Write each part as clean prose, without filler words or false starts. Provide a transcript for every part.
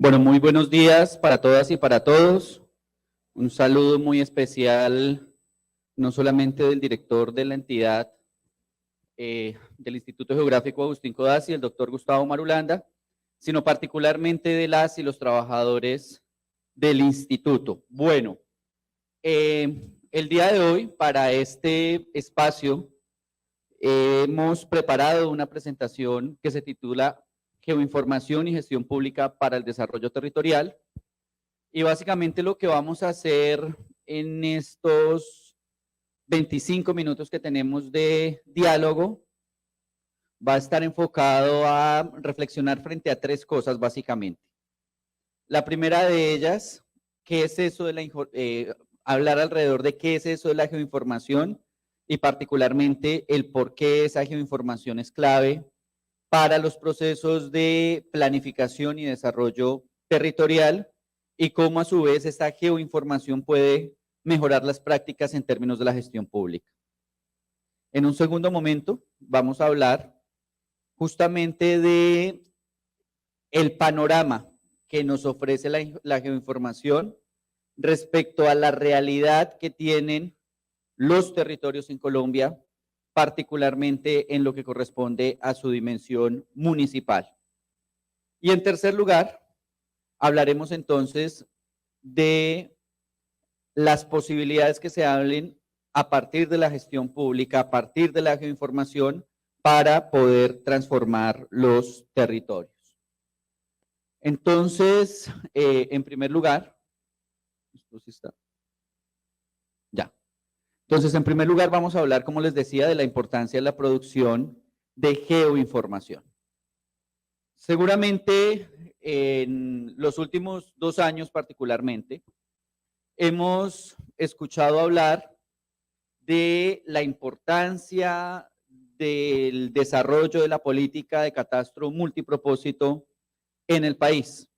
Bueno, muy buenos días para todas y para todos. Un saludo muy especial, no solamente del director de la entidad del Instituto Geográfico Agustín Codazzi, el doctor Gustavo Marulanda, sino particularmente de las y los trabajadores del instituto. Bueno, el día de hoy, para este espacio, hemos preparado una presentación que se titula Geoinformación y Gestión Pública para el Desarrollo Territorial. Y básicamente lo que vamos a hacer en estos 25 minutos que tenemos de diálogo va a estar enfocado a reflexionar frente a tres cosas básicamente. La primera de ellas, ¿qué es eso de la hablar alrededor de qué es eso de la geoinformación y particularmente el por qué esa geoinformación es clave para los procesos de planificación y desarrollo territorial y cómo a su vez esta geoinformación puede mejorar las prácticas en términos de la gestión pública. En un segundo momento vamos a hablar justamente de el panorama que nos ofrece la geoinformación respecto a la realidad que tienen los territorios en Colombia, particularmente en lo que corresponde a su dimensión municipal. Y en tercer lugar, hablaremos entonces de las posibilidades que se hablen a partir de la gestión pública, a partir de la geoinformación, para poder transformar los territorios. Entonces, en primer lugar, esto sí está. Ya. Entonces, en primer lugar, vamos a hablar, como les decía, de la importancia de la producción de geoinformación. Seguramente, en los últimos 2 años particularmente, hemos escuchado hablar de la importancia del desarrollo de la política de catastro multipropósito en el país.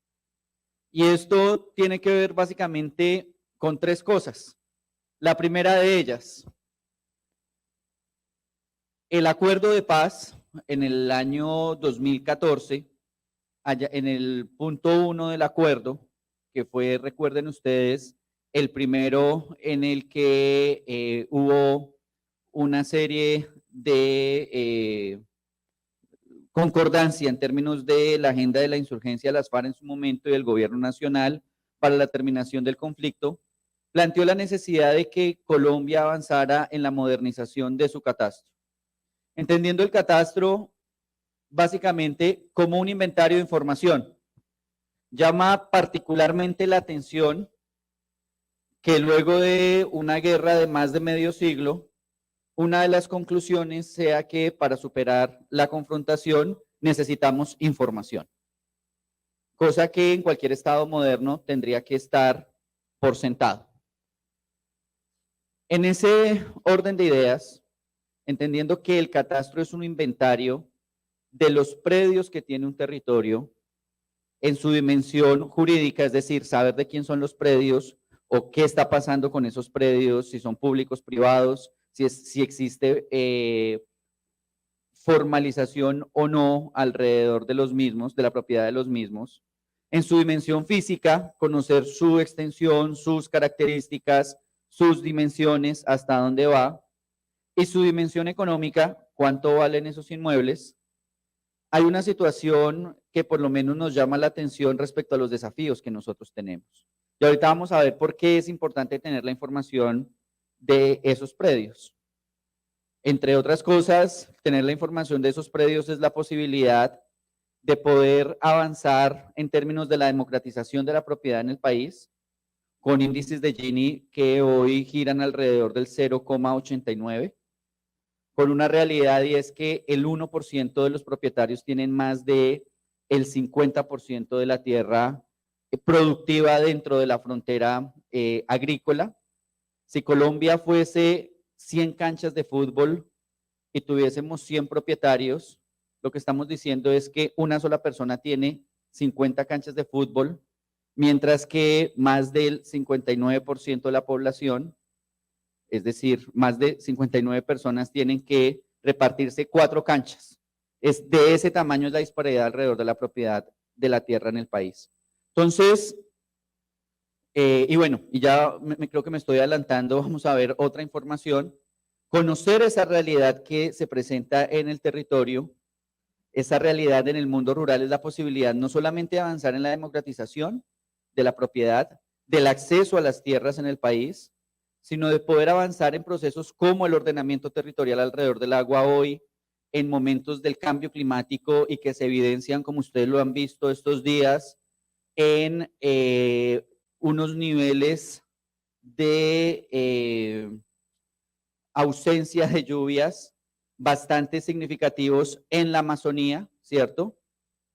Y esto tiene que ver básicamente con tres cosas. La primera de ellas, el acuerdo de paz en el año 2014, allá en el punto 1 del acuerdo, que fue, recuerden ustedes, el primero en el que hubo una serie de concordancia en términos de la agenda de la insurgencia de las FARC en su momento y del gobierno nacional para la terminación del conflicto, planteó la necesidad de que Colombia avanzara en la modernización de su catastro, entendiendo el catastro básicamente como un inventario de información. Llama particularmente la atención que luego de una guerra de más de medio siglo, una de las conclusiones sea que para superar la confrontación necesitamos información, cosa que en cualquier estado moderno tendría que estar por sentado. En ese orden de ideas, entendiendo que el catastro es un inventario de los predios que tiene un territorio en su dimensión jurídica, es decir, saber de quién son los predios o qué está pasando con esos predios, si son públicos, privados, si existe formalización o no alrededor de los mismos, de la propiedad de los mismos. En su dimensión física, conocer su extensión, sus características, sus dimensiones, hasta dónde va. Y su dimensión económica, cuánto valen esos inmuebles. Hay una situación que por lo menos nos llama la atención respecto a los desafíos que nosotros tenemos. Y ahorita vamos a ver por qué es importante tener la información de esos predios. Entre otras cosas, tener la información de esos predios es la posibilidad de poder avanzar en términos de la democratización de la propiedad en el país, con índices de Gini que hoy giran alrededor del 0,89, con una realidad y es que el 1% de los propietarios tienen más de el 50% de la tierra productiva dentro de la frontera agrícola. Si Colombia fuese 100 canchas de fútbol y tuviésemos 100 propietarios, lo que estamos diciendo es que una sola persona tiene 50 canchas de fútbol, mientras que más del 59% de la población, es decir, más de 59 personas tienen que repartirse 4 canchas. Es de ese tamaño es la disparidad alrededor de la propiedad de la tierra en el país. Entonces, y bueno, y ya creo que me estoy adelantando, vamos a ver otra información. Conocer esa realidad que se presenta en el territorio, esa realidad en el mundo rural es la posibilidad no solamente de avanzar en la democratización de la propiedad, del acceso a las tierras en el país, sino de poder avanzar en procesos como el ordenamiento territorial alrededor del agua hoy, en momentos del cambio climático y que se evidencian, como ustedes lo han visto estos días, en unos niveles de ausencia de lluvias bastante significativos en la Amazonía, ¿cierto?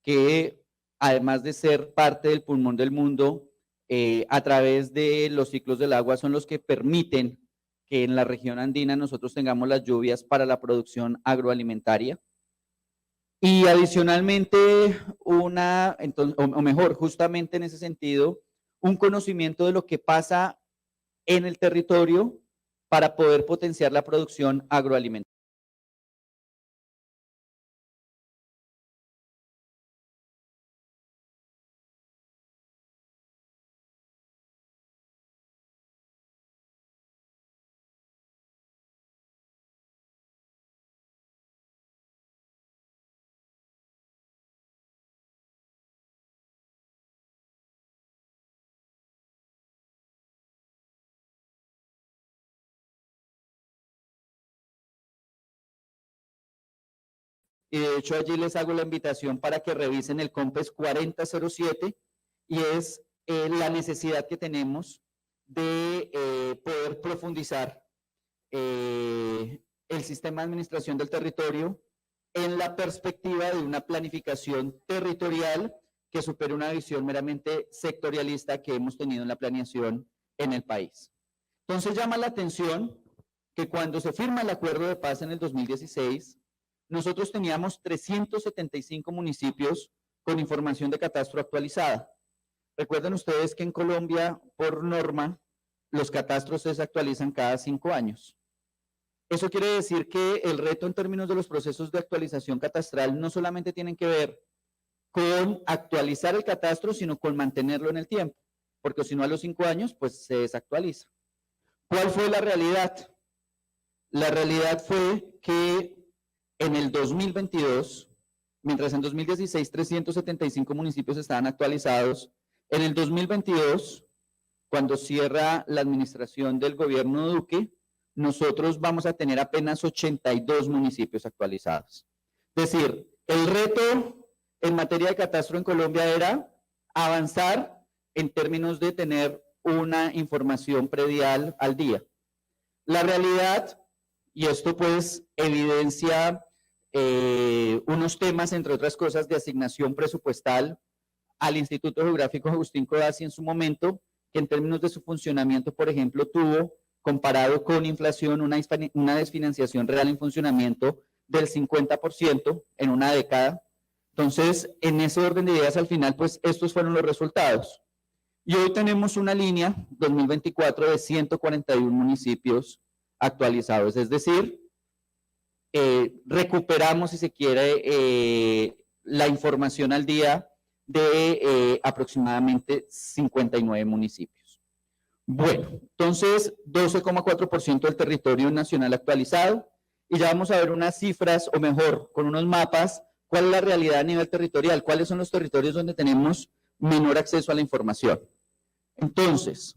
Que además de ser parte del pulmón del mundo, a través de los ciclos del agua son los que permiten que en la región andina nosotros tengamos las lluvias para la producción agroalimentaria. Y adicionalmente, o mejor, justamente en ese sentido, un conocimiento de lo que pasa en el territorio para poder potenciar la producción agroalimentaria. Y de hecho allí les hago la invitación para que revisen el COMPES 4007 y es la necesidad que tenemos de poder profundizar el sistema de administración del territorio en la perspectiva de una planificación territorial que supere una visión meramente sectorialista que hemos tenido en la planeación en el país. Entonces llama la atención que cuando se firma el acuerdo de paz en el 2016, nosotros teníamos 375 municipios con información de catastro actualizada. Recuerden ustedes que en Colombia, por norma, los catastros se desactualizan cada 5 años. Eso quiere decir que el reto en términos de los procesos de actualización catastral no solamente tienen que ver con actualizar el catastro, sino con mantenerlo en el tiempo, porque si no a los 5 años, pues se desactualiza. ¿Cuál fue la realidad? La realidad fue que en el 2022, mientras en 2016 375 municipios estaban actualizados, en el 2022, cuando cierra la administración del gobierno Duque, nosotros vamos a tener apenas 82 municipios actualizados. Es decir, el reto en materia de catastro en Colombia era avanzar en términos de tener una información predial al día. La realidad, y esto pues evidencia unos temas, entre otras cosas, de asignación presupuestal al Instituto Geográfico Agustín Codazzi en su momento, que en términos de su funcionamiento, por ejemplo, tuvo, comparado con inflación, una desfinanciación real en funcionamiento del 50% en una década. Entonces, en ese orden de ideas, al final, pues estos fueron los resultados. Y hoy tenemos una línea 2024 de 141 municipios actualizados, es decir, recuperamos, si se quiere, la información al día de aproximadamente 59 municipios. Bueno, entonces 12,4% del territorio nacional actualizado y ya vamos a ver unas cifras, o mejor, con unos mapas, cuál es la realidad a nivel territorial, cuáles son los territorios donde tenemos menor acceso a la información. Entonces,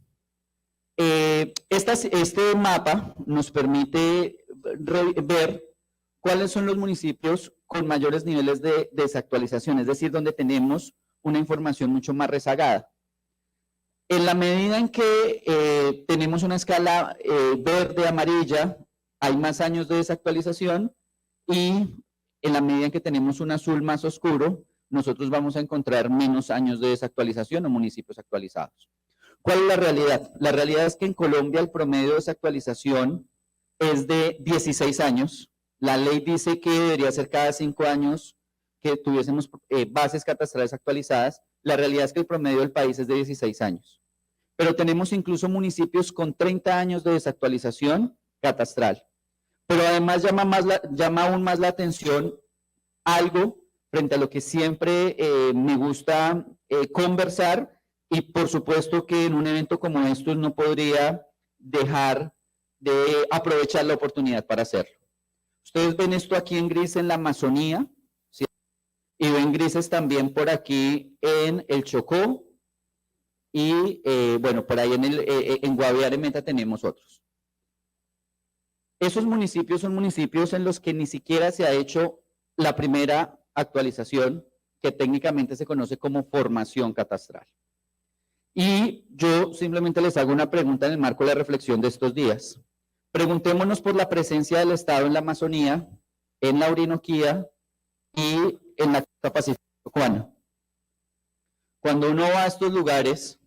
este mapa nos permite ver cuáles son los municipios con mayores niveles de desactualización, es decir, donde tenemos una información mucho más rezagada. En la medida en que tenemos una escala verde-amarilla, hay más años de desactualización, y en la medida en que tenemos un azul más oscuro, nosotros vamos a encontrar menos años de desactualización o municipios actualizados. ¿Cuál es la realidad? La realidad es que en Colombia el promedio de desactualización es de 16 años. La ley dice que debería ser cada 5 años que tuviésemos bases catastrales actualizadas. La realidad es que el promedio del país es de 16 años. Pero tenemos incluso municipios con 30 años de desactualización catastral. Pero además llama aún más la atención algo frente a lo que siempre me gusta conversar, y por supuesto que en un evento como estos no podría dejar de aprovechar la oportunidad para hacerlo. Ustedes ven esto aquí en gris en la Amazonía, ¿sí? Y ven grises también por aquí en el Chocó, y bueno, por ahí en Guaviare Meta tenemos otros. Esos municipios son municipios en los que ni siquiera se ha hecho la primera actualización, que técnicamente se conoce como formación catastral. Y yo simplemente les hago una pregunta en el marco de la reflexión de estos días. Preguntémonos por la presencia del Estado en la Amazonía, en la Orinoquía y en la costa pacífico-cubana. Cuando uno va a estos lugares,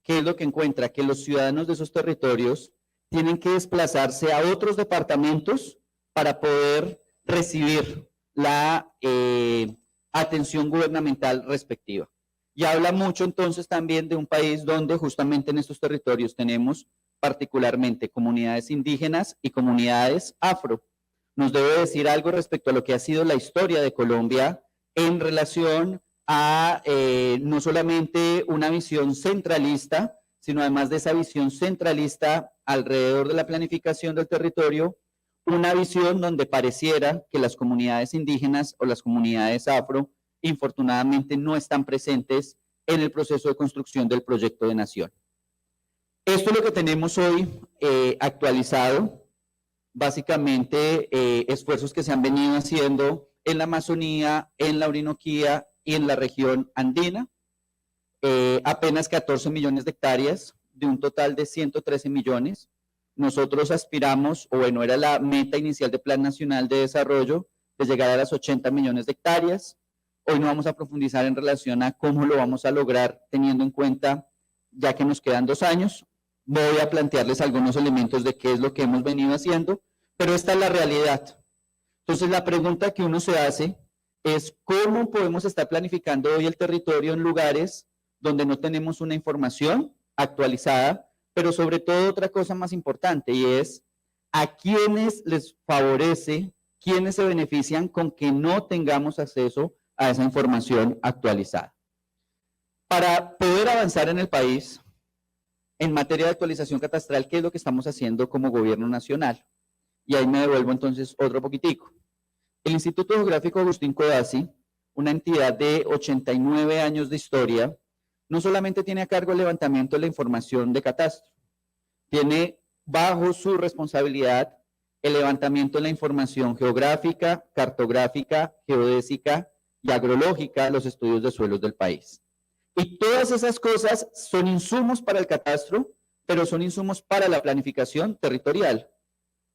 ¿qué es lo que encuentra? Que los ciudadanos de esos territorios tienen que desplazarse a otros departamentos para poder recibir la atención gubernamental respectiva. Y habla mucho entonces también de un país donde justamente en estos territorios tenemos particularmente comunidades indígenas y comunidades afro. Nos debe decir algo respecto a lo que ha sido la historia de Colombia en relación a no solamente una visión centralista, sino además de esa visión centralista alrededor de la planificación del territorio, una visión donde pareciera que las comunidades indígenas o las comunidades afro, infortunadamente, no están presentes en el proceso de construcción del proyecto de nación. Esto es lo que tenemos hoy actualizado, básicamente esfuerzos que se han venido haciendo en la Amazonía, en la Orinoquía y en la región andina. Apenas 14 millones de hectáreas de un total de 113 millones. Nosotros aspiramos, o bueno, era la meta inicial del Plan Nacional de Desarrollo, de llegar a las 80 millones de hectáreas. Hoy no vamos a profundizar en relación a cómo lo vamos a lograr, teniendo en cuenta, ya que nos quedan 2 años. Voy a plantearles algunos elementos de qué es lo que hemos venido haciendo, pero esta es la realidad. Entonces, la pregunta que uno se hace es cómo podemos estar planificando hoy el territorio en lugares donde no tenemos una información actualizada, pero sobre todo otra cosa más importante, y es a quiénes les favorece, quiénes se benefician con que no tengamos acceso a esa información actualizada. Para poder avanzar en el país, en materia de actualización catastral, ¿qué es lo que estamos haciendo como gobierno nacional? Y ahí me devuelvo entonces otro poquitico. El Instituto Geográfico Agustín Codazzi, una entidad de 89 años de historia, no solamente tiene a cargo el levantamiento de la información de catastro, tiene bajo su responsabilidad el levantamiento de la información geográfica, cartográfica, geodésica y agrológica de los estudios de suelos del país. Y todas esas cosas son insumos para el catastro, pero son insumos para la planificación territorial.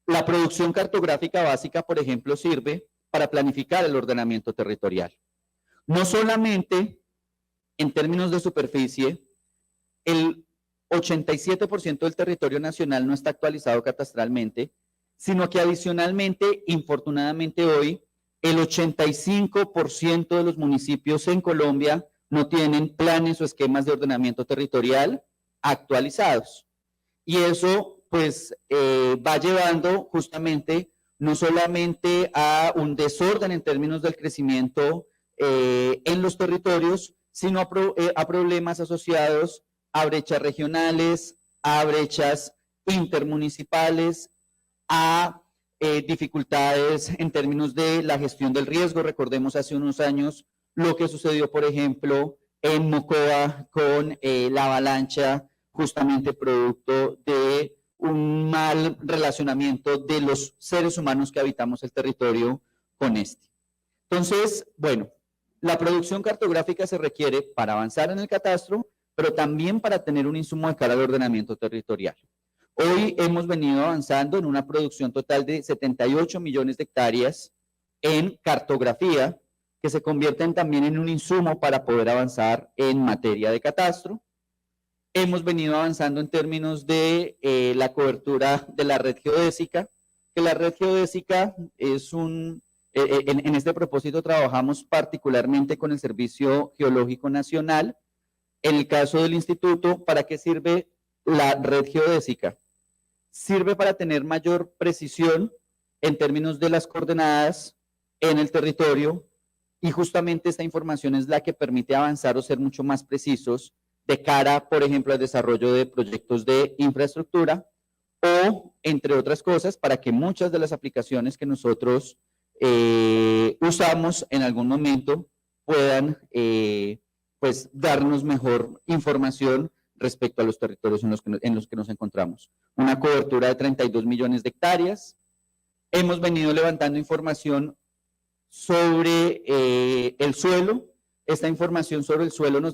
La producción cartográfica básica, por ejemplo, sirve para planificar el ordenamiento territorial. No solamente en términos de superficie, el 87% del territorio nacional no está actualizado catastralmente, sino que adicionalmente, infortunadamente hoy, el 85% de los municipios en Colombia no tienen planes o esquemas de ordenamiento territorial actualizados. Y eso, pues, va llevando justamente no solamente a un desorden en términos del crecimiento en los territorios, sino a problemas asociados a brechas regionales, a brechas intermunicipales, a dificultades en términos de la gestión del riesgo. Recordemos hace unos años lo que sucedió, por ejemplo, en Mocoa con la avalancha, justamente producto de un mal relacionamiento de los seres humanos que habitamos el territorio con este. Entonces, bueno, la producción cartográfica se requiere para avanzar en el catastro, pero también para tener un insumo de cara al ordenamiento territorial. Hoy hemos venido avanzando en una producción total de 78 millones de hectáreas en cartografía, que se convierten también en un insumo para poder avanzar en materia de catastro. Hemos venido avanzando en términos de la cobertura de la red geodésica, que la red geodésica es en este propósito trabajamos particularmente con el Servicio Geológico Nacional. En el caso del instituto, ¿para qué sirve la red geodésica? Sirve para tener mayor precisión en términos de las coordenadas en el territorio, y justamente esta información es la que permite avanzar o ser mucho más precisos de cara, por ejemplo, al desarrollo de proyectos de infraestructura o, entre otras cosas, para que muchas de las aplicaciones que nosotros usamos en algún momento puedan pues darnos mejor información respecto a los territorios en los que nos encontramos. Una cobertura de 32 millones de hectáreas. Hemos venido levantando información sobre el suelo. Esta información sobre el suelo nos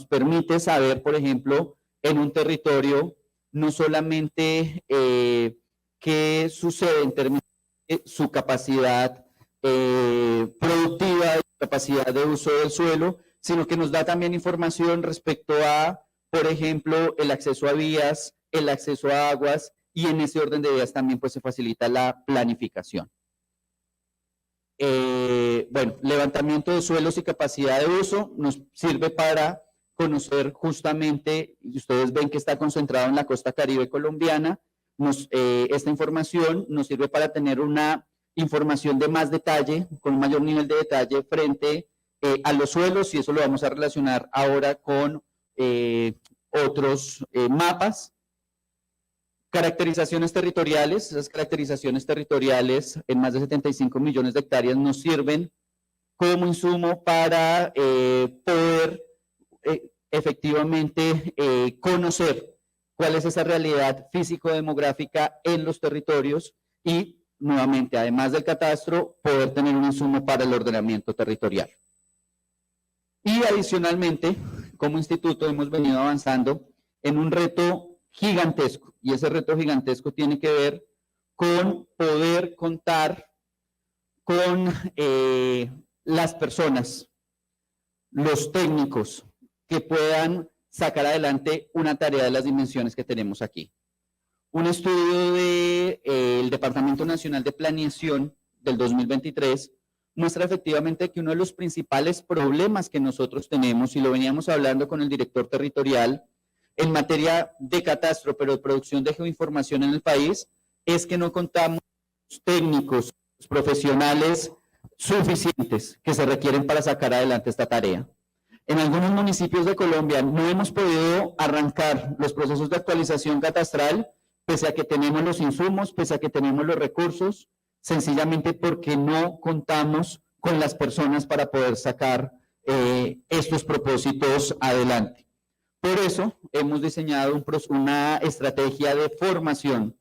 permite saber, por ejemplo, en un territorio, no solamente qué sucede en términos de su capacidad productiva, capacidad de uso del suelo, sino que nos da también información respecto a, por ejemplo, el acceso a vías, el acceso a aguas, y en ese orden de ideas también pues, se facilita la planificación. Bueno, levantamiento de suelos y capacidad de uso nos sirve para conocer justamente, y ustedes ven que está concentrado en la costa caribe colombiana, esta información nos sirve para tener una información de más detalle, con un mayor nivel de detalle frente a los suelos, y eso lo vamos a relacionar ahora con otros mapas. Caracterizaciones territoriales, esas caracterizaciones territoriales en más de 75 millones de hectáreas nos sirven como insumo para poder efectivamente conocer cuál es esa realidad físico-demográfica en los territorios y, nuevamente, además del catastro, poder tener un insumo para el ordenamiento territorial. Y adicionalmente, como instituto hemos venido avanzando en un reto gigantesco, y ese reto gigantesco tiene que ver con poder contar con las personas, los técnicos que puedan sacar adelante una tarea de las dimensiones que tenemos aquí. Un estudio del Departamento Nacional de Planeación del 2023 muestra efectivamente que uno de los principales problemas que nosotros tenemos, y lo veníamos hablando con el director territorial, en materia de catastro, pero de producción de geoinformación en el país, es que no contamos con técnicos, profesionales suficientes que se requieren para sacar adelante esta tarea. En algunos municipios de Colombia no hemos podido arrancar los procesos de actualización catastral, pese a que tenemos los insumos, pese a que tenemos los recursos, sencillamente porque no contamos con las personas para poder sacar estos propósitos adelante. Por eso hemos diseñado una estrategia de formación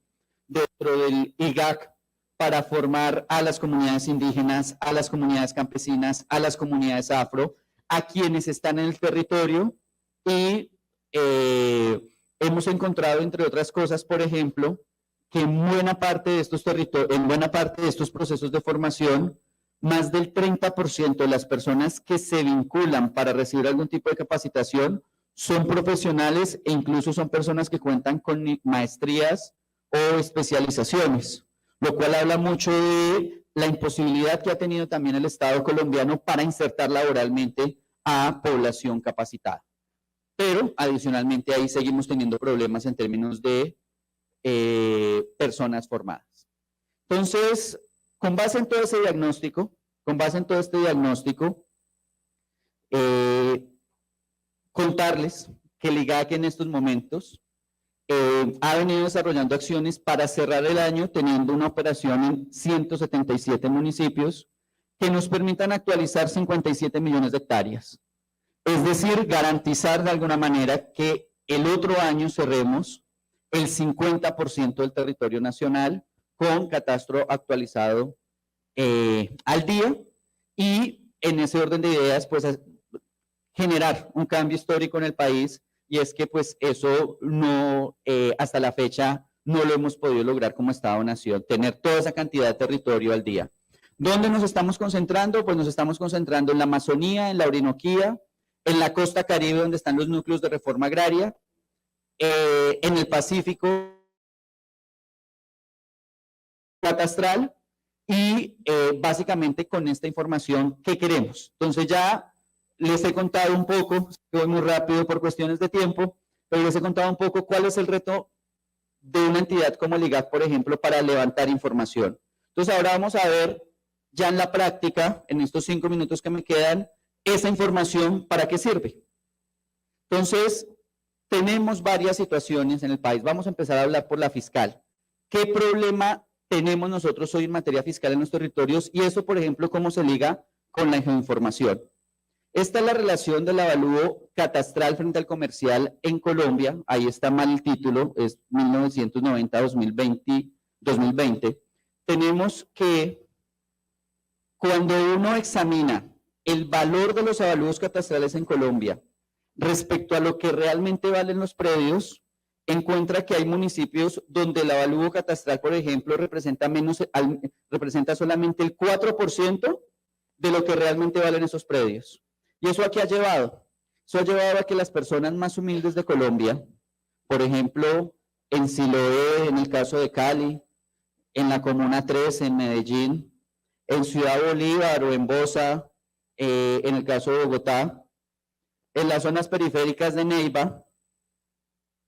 dentro del IGAC para formar a las comunidades indígenas, a las comunidades campesinas, a las comunidades afro, a quienes están en el territorio, y hemos encontrado, entre otras cosas, por ejemplo, que en buena parte de estos procesos de formación, más del 30% de las personas que se vinculan para recibir algún tipo de capacitación son profesionales e incluso son personas que cuentan con maestrías o especializaciones, lo cual habla mucho de la imposibilidad que ha tenido también el Estado colombiano para insertar laboralmente a población capacitada. Pero adicionalmente ahí seguimos teniendo problemas en términos de personas formadas. Entonces, con base en todo este diagnóstico, contarles que el IGAC en estos momentos ha venido desarrollando acciones para cerrar el año teniendo una operación en 177 municipios que nos permitan actualizar 57 millones de hectáreas. Es decir, garantizar de alguna manera que el otro año cerremos el 50% del territorio nacional con catastro actualizado al día, y en ese orden de ideas, pues generar un cambio histórico en el país, y es que pues eso no, hasta la fecha, no lo hemos podido lograr como Estado-Nación, tener toda esa cantidad de territorio al día. ¿Dónde nos estamos concentrando? Pues nos estamos concentrando en la Amazonía, en la Orinoquía, en la costa caribe, donde están los núcleos de reforma agraria, en el Pacífico catastral, y básicamente con esta información que queremos. Entonces ya les he contado un poco, voy muy rápido por cuestiones de tiempo, pero les he contado un poco cuál es el reto de una entidad como el IGAC, por ejemplo, para levantar información. Entonces ahora vamos a ver ya en la práctica, en estos 5 minutos que me quedan, esa información, ¿para qué sirve? Entonces, tenemos varias situaciones en el país. Vamos a empezar a hablar por la fiscal. ¿Qué problema tenemos nosotros hoy en materia fiscal en los territorios? Y eso, por ejemplo, ¿cómo se liga con la geoinformación? Esta es la relación del avalúo catastral frente al comercial en Colombia. Ahí está mal el título, es 1990-2020. Tenemos que cuando uno examina el valor de los avalúos catastrales en Colombia respecto a lo que realmente valen los predios, encuentra que hay municipios donde el avalúo catastral, por ejemplo, representa solamente el 4% de lo que realmente valen esos predios. ¿Y eso a qué ha llevado? Eso ha llevado a que las personas más humildes de Colombia, por ejemplo, en Siloé, en el caso de Cali, en la Comuna 3, en Medellín, en Ciudad Bolívar o en Bosa, en el caso de Bogotá, en las zonas periféricas de Neiva,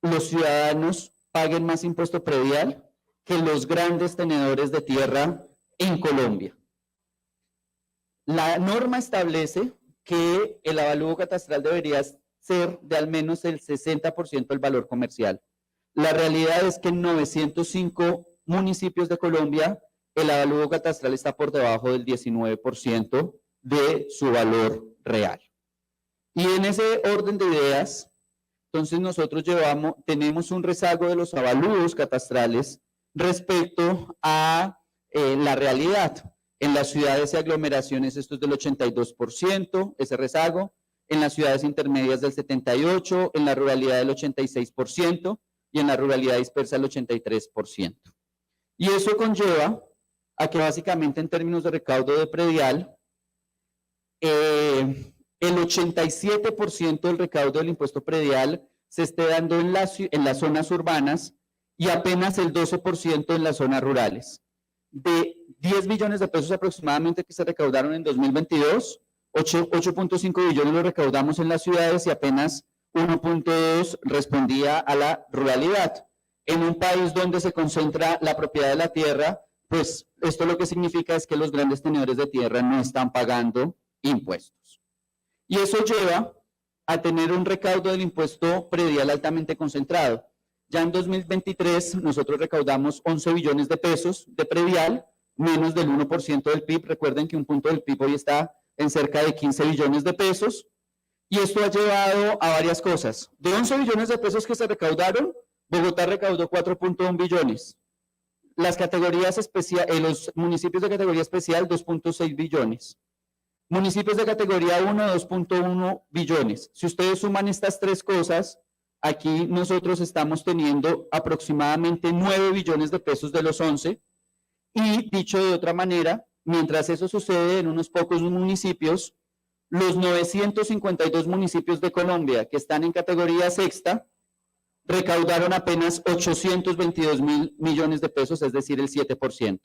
los ciudadanos paguen más impuesto predial que los grandes tenedores de tierra en Colombia. La norma establece que el avalúo catastral debería ser de al menos el 60% del valor comercial. La realidad es que en 905 municipios de Colombia el avalúo catastral está por debajo del 19% de su valor real. Y en ese orden de ideas, entonces nosotros tenemos un rezago de los avalúos catastrales respecto a la realidad. En las ciudades y aglomeraciones esto es del 82%, ese rezago. En las ciudades intermedias del 78%, en la ruralidad del 86% y en la ruralidad dispersa el 83%. Y eso conlleva a que básicamente en términos de recaudo de predial, el 87% del recaudo del impuesto predial se esté dando en las zonas urbanas y apenas el 12% en las zonas rurales. De 10 billones de pesos aproximadamente que se recaudaron en 2022, 8.5 billones lo recaudamos en las ciudades y apenas 1.2 respondía a la ruralidad. En un país donde se concentra la propiedad de la tierra, pues esto lo que significa es que los grandes tenedores de tierra no están pagando impuestos. Y eso lleva a tener un recaudo del impuesto predial altamente concentrado. Ya en 2023 nosotros recaudamos 11 billones de pesos de predial, menos del 1% del PIB. Recuerden que un punto del PIB hoy está en cerca de 15 billones de pesos. Y esto ha llevado a varias cosas. De 11 billones de pesos que se recaudaron, Bogotá recaudó 4.1 billones. Las categorías especiales, los municipios de categoría especial, 2.6 billones. Municipios de categoría 1, 2.1 billones. Si ustedes suman estas tres cosas, aquí nosotros estamos teniendo aproximadamente 9 billones de pesos de los 11. Y dicho de otra manera, mientras eso sucede en unos pocos municipios, los 952 municipios de Colombia que están en categoría sexta recaudaron apenas 822 mil millones de pesos, es decir, el 7%.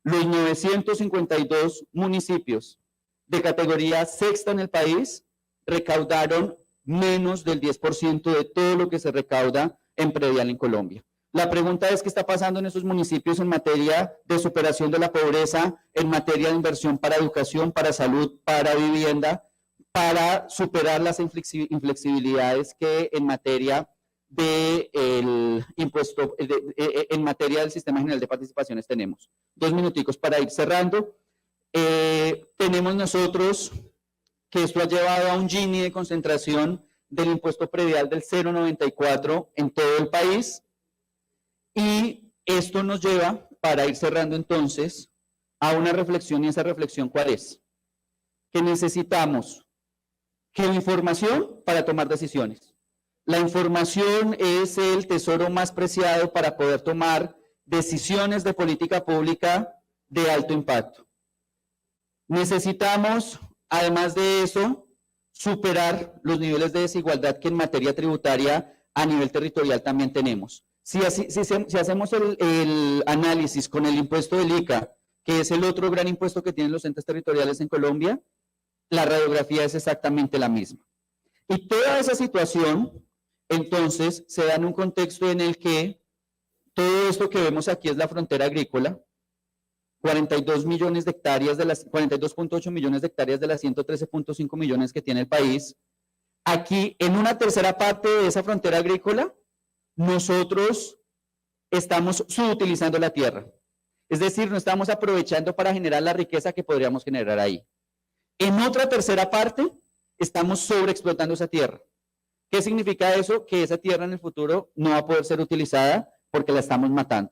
Los 952 municipios de categoría sexta en el país recaudaron menos del 10% de todo lo que se recauda en predial en Colombia. La pregunta es, ¿qué está pasando en esos municipios en materia de superación de la pobreza, en materia de inversión para educación, para salud, para vivienda, para superar las inflexibilidades que en materia del impuesto, en materia del Sistema General de Participaciones tenemos? 2 minuticos para ir cerrando. Tenemos nosotros que esto ha llevado a un Gini de concentración del impuesto predial del 0,94 en todo el país. Y esto nos lleva, para ir cerrando entonces, a una reflexión, y esa reflexión, ¿cuál es? Que necesitamos información para tomar decisiones. La información es el tesoro más preciado para poder tomar decisiones de política pública de alto impacto. Necesitamos, además de eso, superar los niveles de desigualdad que en materia tributaria a nivel territorial también tenemos. Si hacemos el análisis con el impuesto del ICA, que es el otro gran impuesto que tienen los entes territoriales en Colombia, la radiografía es exactamente la misma. Y toda esa situación, entonces, se da en un contexto en el que todo esto que vemos aquí es la frontera agrícola. 42 millones de hectáreas de las 42.8 millones de hectáreas de las 113.5 millones que tiene el país. Aquí, en una tercera parte de esa frontera agrícola, nosotros estamos subutilizando la tierra. Es decir, no estamos aprovechando para generar la riqueza que podríamos generar ahí. En otra tercera parte, estamos sobreexplotando esa tierra. ¿Qué significa eso? Que esa tierra en el futuro no va a poder ser utilizada porque la estamos matando.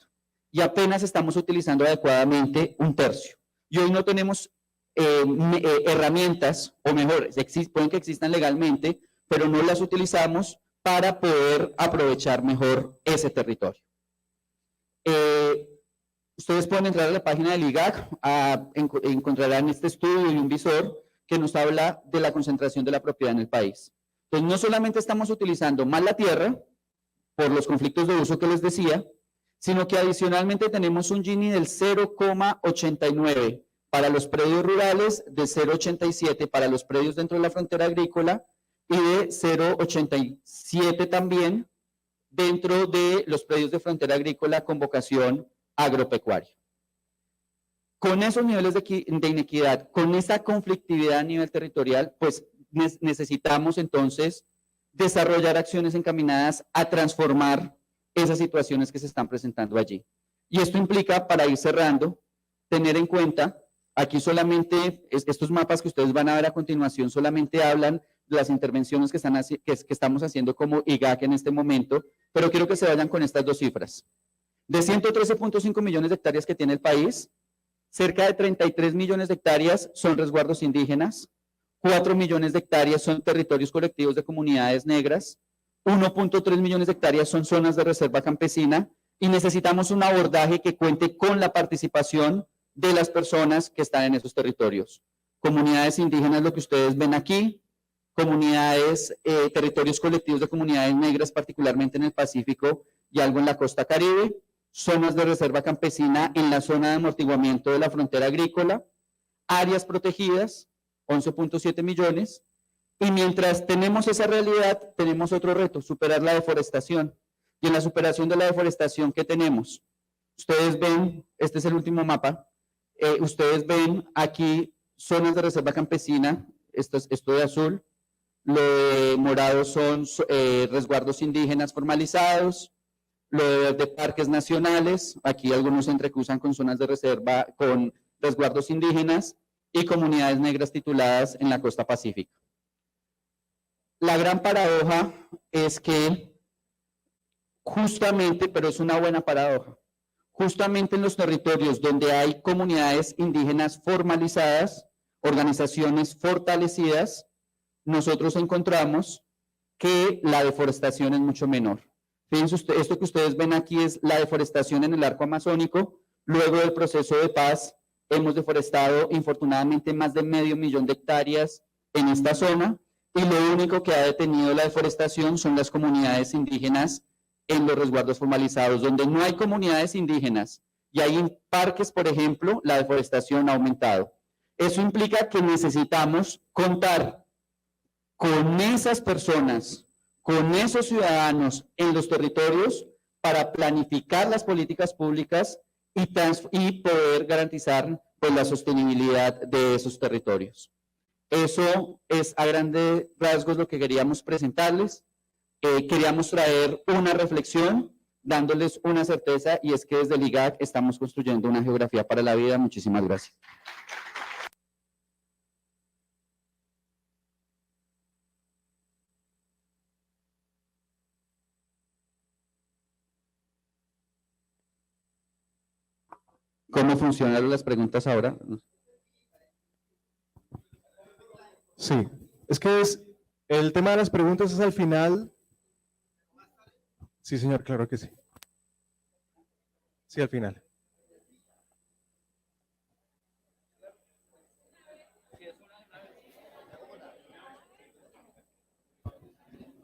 Y apenas estamos utilizando adecuadamente un tercio. Y hoy no tenemos herramientas, o mejor, pueden que existan legalmente, pero no las utilizamos para poder aprovechar mejor ese territorio. Ustedes pueden entrar a la página del IGAC, encontrarán este estudio y un visor que nos habla de la concentración de la propiedad en el país. Entonces, no solamente estamos utilizando mal la tierra, por los conflictos de uso que les decía, sino que adicionalmente tenemos un Gini del 0,89 para los predios rurales, de 0,87 para los predios dentro de la frontera agrícola y de 0,87 también dentro de los predios de frontera agrícola con vocación agropecuaria. Con esos niveles de inequidad, con esa conflictividad a nivel territorial, pues necesitamos entonces desarrollar acciones encaminadas a transformar esas situaciones que se están presentando allí. Y esto implica, para ir cerrando, tener en cuenta, aquí solamente, estos mapas que ustedes van a ver a continuación solamente hablan de las intervenciones que estamos haciendo como IGAC en este momento, pero quiero que se vayan con estas dos cifras. De 113.5 millones de hectáreas que tiene el país, cerca de 33 millones de hectáreas son resguardos indígenas, 4 millones de hectáreas son territorios colectivos de comunidades negras, 1.3 millones de hectáreas son zonas de reserva campesina y necesitamos un abordaje que cuente con la participación de las personas que están en esos territorios. Comunidades indígenas, lo que ustedes ven aquí, comunidades, territorios colectivos de comunidades negras, particularmente en el Pacífico y algo en la costa Caribe, zonas de reserva campesina en la zona de amortiguamiento de la frontera agrícola, áreas protegidas, 11.7 millones, y mientras tenemos esa realidad, tenemos otro reto, superar la deforestación. Y en la superación de la deforestación, ¿qué tenemos? Ustedes ven, este es el último mapa, ustedes ven aquí zonas de reserva campesina, esto de azul, lo de morado son resguardos indígenas formalizados, lo de verde parques nacionales, aquí algunos se entrecruzan con zonas de reserva, con resguardos indígenas y comunidades negras tituladas en la costa pacífica. La gran paradoja es que justamente, pero es una buena paradoja, justamente en los territorios donde hay comunidades indígenas formalizadas, organizaciones fortalecidas, nosotros encontramos que la deforestación es mucho menor. Fíjense ustedes, esto que ustedes ven aquí es la deforestación en el arco amazónico. Luego del proceso de paz, hemos deforestado infortunadamente más de 500 000 de hectáreas en esta zona, y lo único que ha detenido la deforestación son las comunidades indígenas en los resguardos formalizados. Donde no hay comunidades indígenas y hay en parques, por ejemplo, la deforestación ha aumentado. Eso implica que necesitamos contar con esas personas, con esos ciudadanos en los territorios para planificar las políticas públicas y poder garantizar pues, la sostenibilidad de esos territorios. Eso es a grandes rasgos lo que queríamos presentarles. Queríamos traer una reflexión, dándoles una certeza, y es que desde el IGAC estamos construyendo una geografía para la vida. Muchísimas gracias. ¿Cómo funcionan las preguntas ahora? Sí, es que el tema de las preguntas es al final. Sí, señor, claro que sí. Sí, al final.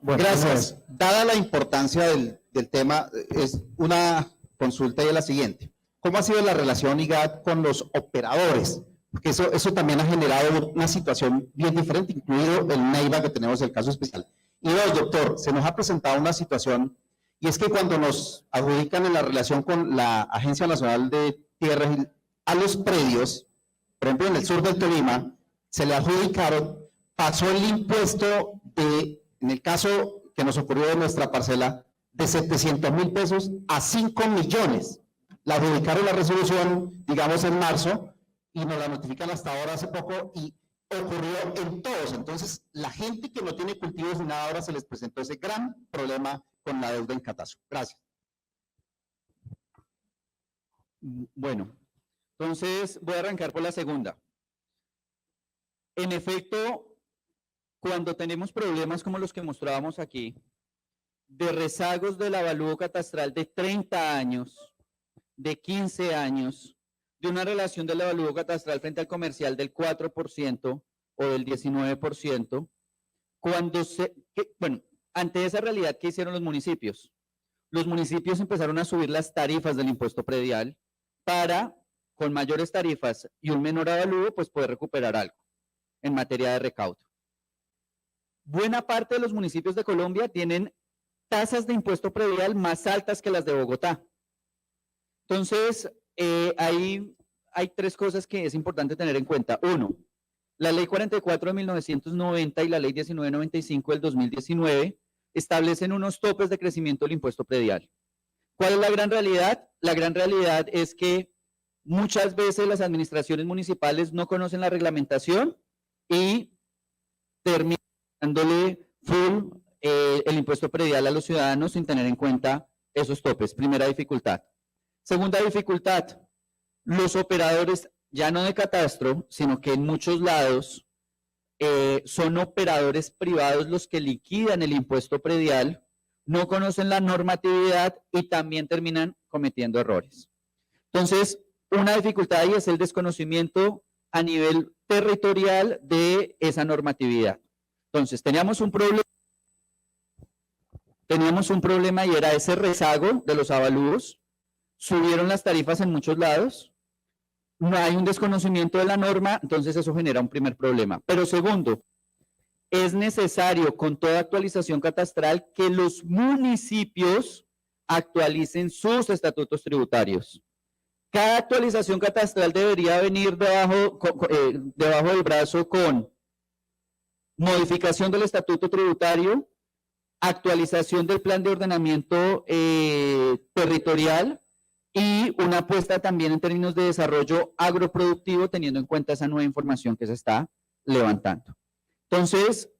Bueno, gracias. Dada la importancia del tema, es una consulta y es la siguiente. ¿Cómo ha sido la relación IGAC con los operadores? Porque eso también ha generado una situación bien diferente, incluido el Neiva, que tenemos el caso especial. Y dos, doctor, se nos ha presentado una situación, y es que cuando nos adjudican en la relación con la Agencia Nacional de Tierras a los predios, por ejemplo en el sur del Tolima, se le adjudicaron, pasó el impuesto de, en el caso que nos ocurrió de nuestra parcela, de 700.000 pesos a 5 millones. La adjudicaron la resolución, digamos, en marzo, y nos la notifican hasta ahora hace poco, y ocurrió en todos. Entonces, la gente que no tiene cultivos ni nada, ahora se les presentó ese gran problema con la deuda en catastro. Gracias. Bueno, entonces voy a arrancar por la segunda. En efecto, cuando tenemos problemas como los que mostrábamos aquí, de rezagos del avalúo catastral de 30 años, de 15 años, de una relación del avalúo catastral frente al comercial del 4% o del 19%, ante esa realidad, ¿qué hicieron los municipios? Los municipios empezaron a subir las tarifas del impuesto predial para, con mayores tarifas y un menor avalúo, pues poder recuperar algo en materia de recaudo. Buena parte de los municipios de Colombia tienen tasas de impuesto predial más altas que las de Bogotá. Entonces, hay tres cosas que es importante tener en cuenta. Uno, la Ley 44 de 1990 y la Ley 1995 del 2019 establecen unos topes de crecimiento del impuesto predial. ¿Cuál es la gran realidad? La gran realidad es que muchas veces las administraciones municipales no conocen la reglamentación y terminan dándole full el impuesto predial a los ciudadanos sin tener en cuenta esos topes. Primera dificultad. Segunda dificultad, los operadores, ya no de catastro, sino que en muchos lados son operadores privados los que liquidan el impuesto predial, no conocen la normatividad y también terminan cometiendo errores. Entonces, una dificultad ahí es el desconocimiento a nivel territorial de esa normatividad. Entonces, teníamos un problema y era ese rezago de los avalúos, subieron las tarifas en muchos lados, no hay un desconocimiento de la norma, entonces eso genera un primer problema. Pero segundo, es necesario con toda actualización catastral que los municipios actualicen sus estatutos tributarios. Cada actualización catastral debería venir debajo del brazo con modificación del estatuto tributario, actualización del plan de ordenamiento territorial y una apuesta también en términos de desarrollo agroproductivo teniendo en cuenta esa nueva información que se está levantando. Entonces,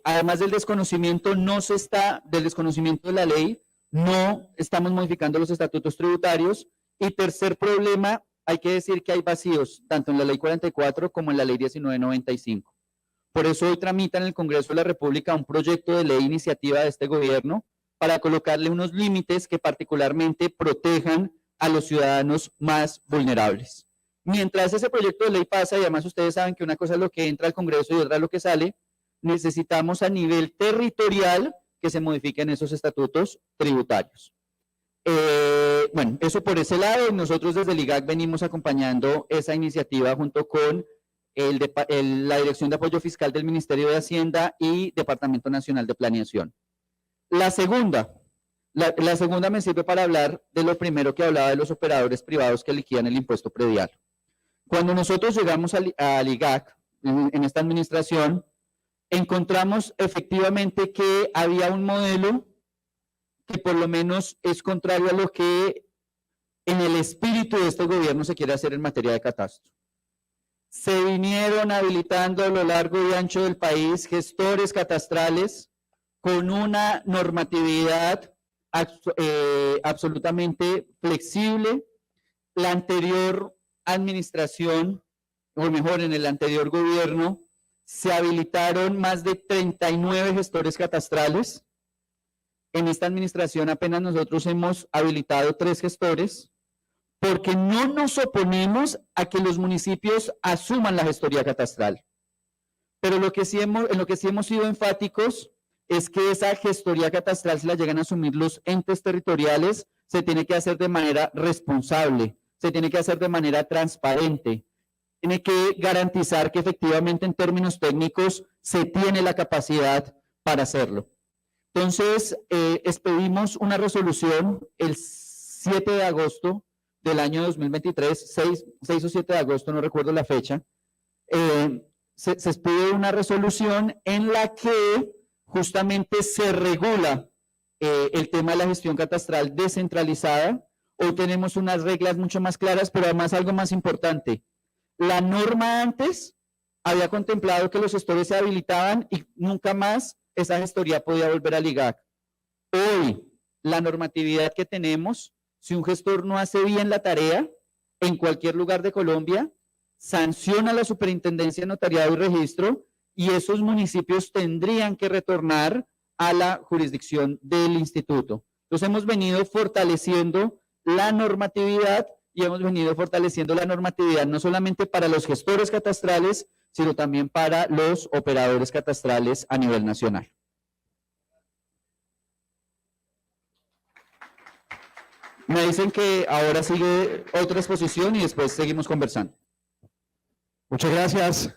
además del desconocimiento de la ley, no estamos modificando los estatutos tributarios. Y tercer problema, hay que decir que hay vacíos tanto en la ley 44 como en la ley 1995. Por eso hoy tramita en el Congreso de la República un proyecto de ley iniciativa de este gobierno para colocarle unos límites que particularmente protejan a los ciudadanos más vulnerables. Mientras ese proyecto de ley pasa, y además ustedes saben que una cosa es lo que entra al Congreso y otra es lo que sale, necesitamos a nivel territorial que se modifiquen esos estatutos tributarios. Bueno, eso por ese lado, nosotros desde el IGAC venimos acompañando esa iniciativa junto con la Dirección de Apoyo Fiscal del Ministerio de Hacienda y Departamento Nacional de Planeación. La segunda me sirve para hablar de lo primero que hablaba de los operadores privados que liquidan el impuesto predial. Cuando nosotros llegamos al IGAC, en esta administración, encontramos efectivamente que había un modelo que por lo menos es contrario a lo que en el espíritu de este gobierno se quiere hacer en materia de catastro. Se vinieron habilitando a lo largo y ancho del país gestores catastrales con una normatividad absolutamente flexible. La anterior administración, o mejor, en el anterior gobierno, se habilitaron más de 39 gestores catastrales. En esta administración apenas nosotros hemos habilitado 3 gestores porque no nos oponemos a que los municipios asuman la gestoría catastral. Pero en lo que sí hemos sido enfáticos es que esa gestoría catastral, si la llegan a asumir los entes territoriales, se tiene que hacer de manera responsable, se tiene que hacer de manera transparente, tiene que garantizar que efectivamente en términos técnicos se tiene la capacidad para hacerlo. Entonces, expedimos una resolución el 7 de agosto del año 2023, 6 o 7 de agosto, no recuerdo la fecha, se expidió una resolución en la que justamente se regula el tema de la gestión catastral descentralizada. Hoy tenemos unas reglas mucho más claras, pero además algo más importante. La norma antes había contemplado que los gestores se habilitaban y nunca más esa gestoría podía volver al IGAC. Hoy, la normatividad que tenemos, si un gestor no hace bien la tarea, en cualquier lugar de Colombia, sanciona a la Superintendencia de Notariado y Registro y esos municipios tendrían que retornar a la jurisdicción del instituto. Entonces hemos venido fortaleciendo la normatividad y hemos venido fortaleciendo la normatividad no solamente para los gestores catastrales, sino también para los operadores catastrales a nivel nacional. Me dicen que ahora sigue otra exposición y después seguimos conversando. Muchas gracias.